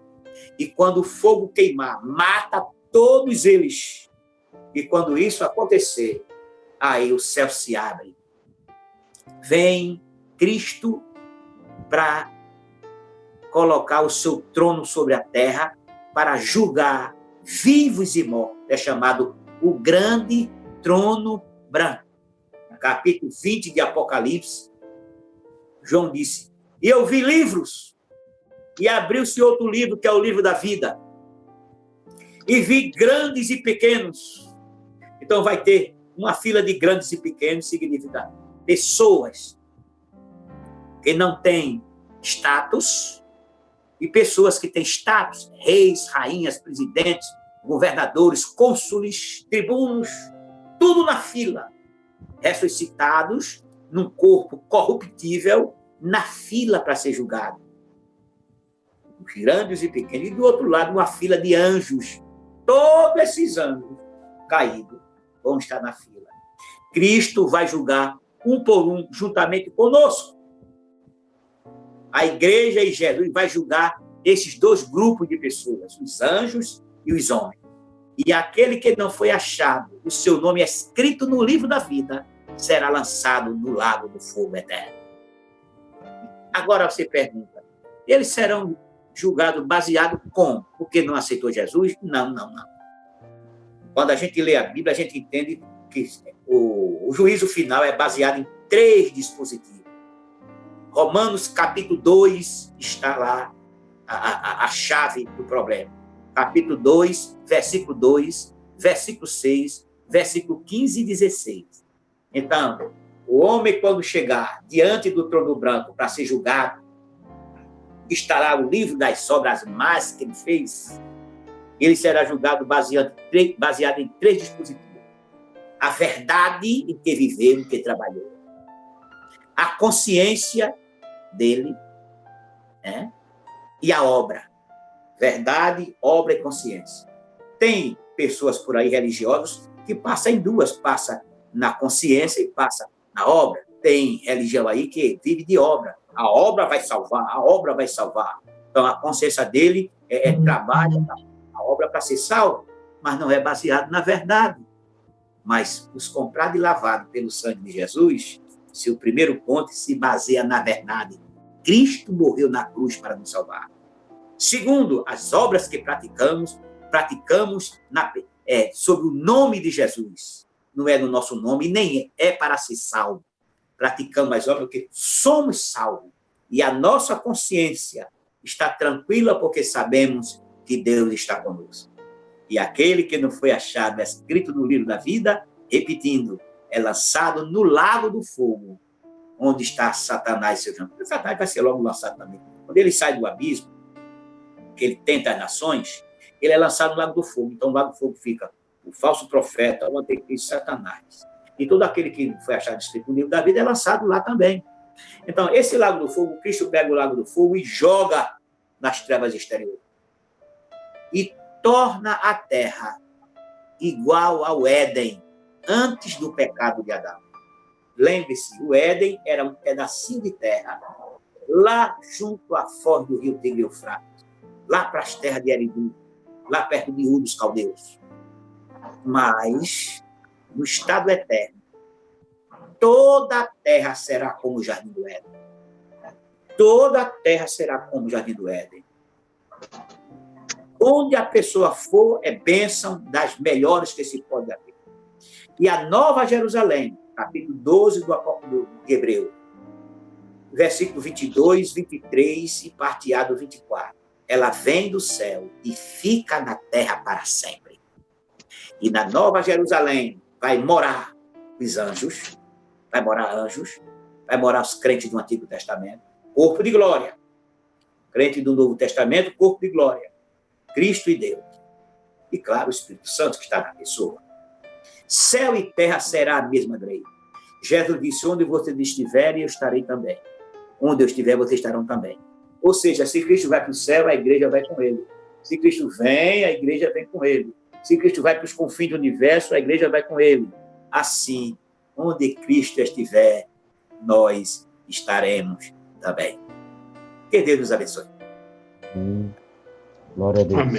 E quando o fogo queimar, mata todos eles. E quando isso acontecer, aí o céu se abre. vem Cristo para colocar o seu trono sobre a terra, para julgar vivos e mortos. É chamado o grande trono branco. No capítulo 20 de Apocalipse, João disse: e eu vi livros, e abriu-se outro livro, que é o livro da vida. E vi grandes e pequenos. Então vai ter uma fila de grandes e pequenos, significa pessoas que não têm status e pessoas que têm status, reis, rainhas, presidentes, governadores, cônsules, tribunos, tudo na fila, ressuscitados num corpo corruptível, na fila para ser julgado. Grandes e pequenos. E do outro lado, uma fila de anjos. Todos esses anjos caídos vão estar na fila. Cristo vai julgar um por um, juntamente conosco. A igreja e Jesus vai julgar esses dois grupos de pessoas, os anjos e os homens. E aquele que não foi achado, o seu nome é escrito no livro da vida, será lançado no lago do fogo eterno. Agora você pergunta, eles serão julgados baseado como? Porque não aceitou Jesus? Não. Quando a gente lê a Bíblia, a gente entende que o juízo final é baseado em 3 dispositivos. Romanos capítulo 2 está lá a chave do problema. Capítulo 2, versículo 2, versículo 6, versículo 15 e 16. Então, o homem, quando chegar diante do trono branco para ser julgado, estará o livro das obras más que ele fez. Ele será julgado baseado em 3 dispositivos. A verdade em que viveu, em que trabalhou. A consciência dele, né? E a obra. Verdade, obra e consciência. Tem pessoas por aí religiosas que passam em 2, passa na consciência e passa na obra. Tem religião aí que vive de obra. A obra vai salvar, a obra vai salvar. Então, a consciência dele trabalho, a obra para ser salvo, mas não é baseado na verdade. Mas os comprados e lavados pelo sangue de Jesus, se o primeiro ponto se baseia na verdade. Cristo morreu na cruz para nos salvar. Segundo, as obras que praticamos sob o nome de Jesus. Não é no nosso nome, nem é para ser salvo. Praticamos as obras porque somos salvos. E a nossa consciência está tranquila porque sabemos que Deus está conosco. E aquele que não foi achado, é escrito no livro da vida, repetindo, é lançado no lago do fogo, onde está Satanás e seu jantar. Satanás vai ser logo lançado também. Quando ele sai do abismo, que ele tenta as nações, ele é lançado no lago do fogo. Então, no lago do fogo fica o falso profeta, o anticristo, Satanás. E todo aquele que foi achado escrito no livro da vida é lançado lá também. Então, esse lago do fogo, Cristo pega o lago do fogo e joga nas trevas exteriores. E torna a terra igual ao Éden, antes do pecado de Adão. Lembre-se, o Éden era um pedacinho de terra, lá junto à foz do rio Tigre e Eufrates, lá para as terras de Eridu, lá perto de Ur dos Caldeus. Mas, no estado eterno, toda a terra será como o Jardim do Éden. Toda a terra será como o Jardim do Éden. Onde a pessoa for, é bênção das melhores que se pode haver. E a Nova Jerusalém, capítulo 12 do Apóstolo de Hebreu, versículo 22, 23 e parteado 24. Ela vem do céu e fica na terra para sempre. E na Nova Jerusalém vai morar os anjos, vai morar os crentes do Antigo Testamento, corpo de glória. Crente do Novo Testamento, corpo de glória. Cristo e Deus. E, claro, o Espírito Santo que está na pessoa. Céu e terra será a mesma grei. Jesus disse, onde vocês estiverem, eu estarei também. Onde eu estiver, vocês estarão também. Ou seja, se Cristo vai para o céu, a igreja vai com ele. Se Cristo vem, a igreja vem com ele. Se Cristo vai para os confins do universo, a igreja vai com ele. Assim, onde Cristo estiver, nós estaremos também. Que Deus nos abençoe. Glória a Deus. Amém.